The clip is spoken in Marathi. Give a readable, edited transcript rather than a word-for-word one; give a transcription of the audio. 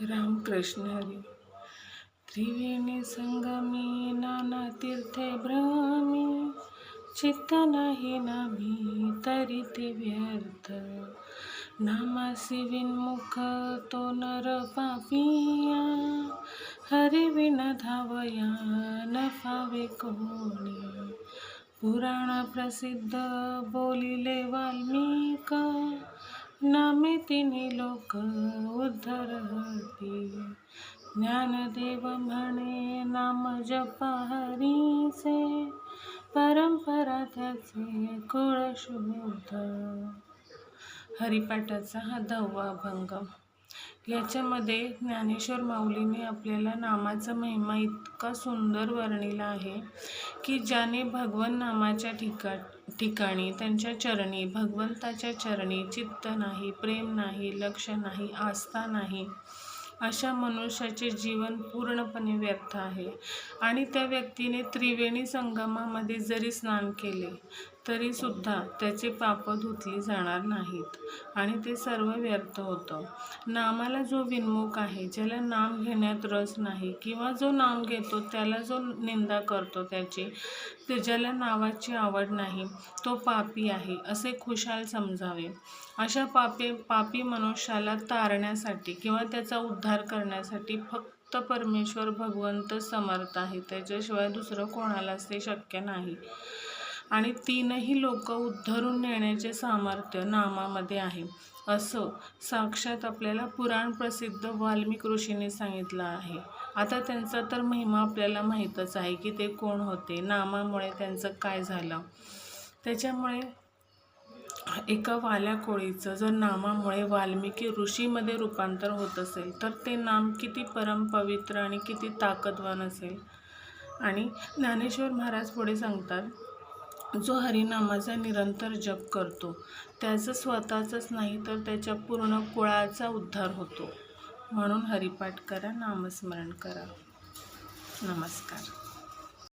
रामकृष्ण हरी. त्रिवेणी संगमी नाना तीर्थे भ्रमी, चित्त नाही नामी तरी ते व्यर्थ. नामासी विन्मुख तो नर पापिया, हरी विन धावया न पावे कोणी. पुराण प्रसिद्ध बोलिले वाल्मिक, नामे तिन्ही लोक उद्धरती. ज्ञानदेव म्हणे नाम जपा हरीचे, परंपरा त्याचे कुळ शुद्ध. हरिपाठाचा हा 10वा अभंग. याच्यामध्ये ज्ञानेश्वर माऊलीने आपल्याला नामाचा महिमा इतका सुंदर वर्णिला आहे की ज्याने भगवन नामाच्या ठिकाणी त्यांच्या चरणी, भगवंताच्या चरणी चित्त नाही, प्रेम नाही, लक्ष नाही, आस्था नाही, अशा मनुष्याचे जीवन पूर्णपणे व्यर्थ आहे. आणि त्या व्यक्तीने त्रिवेणी संगमामध्ये जरी स्नान केले तरी सुद्धा त्याचे पाप धुतली जाणार नाहीत आणि ते सर्व व्यर्थ होतं. नामाला जो विन्मुख आहे, ज्याला नाम घेण्यात रस नाही किंवा जो नाम घेतो त्याला जो निंदा करतो त्याची, ते ज्याला नावाची आवड नाही, तो पापी आहे असे खुशाल समजावे. अशा पापी मनुष्याला तारण्यासाठी किंवा त्याचा उद्धार करण्यासाठी फक्त परमेश्वर भगवंत समर्थ आहे, त्याच्याशिवाय दुसरं कोणालाच ते शक्य नाही. आणि तीनही लोक उद्धरून नेण्याचे सामर्थ्य नामामध्ये आहे असं साक्षात आपल्याला पुराण प्रसिद्ध वाल्मिक ऋषीने सांगितलं आहे. आता त्यांचा तर महिमा आपल्याला माहीतच आहे की ते कोण होते, नामामुळे त्यांचं काय झालं. त्याच्यामुळे एका वाल्या कोळीचं जर नामामुळे वाल्मिकी ऋषीमध्ये रूपांतर होत असेल तर ते नाम किती परमपवित्र आणि किती ताकदवान असेल. आणि ज्ञानेश्वर महाराज पुढे सांगतात, जो हरिनामाचा निरंतर जप करतो त्याचं स्वतःचंच नाही तर त्याच्या पूर्ण कुळाचा उद्धार होतो. म्हणून हरिपाठ करा, नामस्मरण करा. नमस्कार.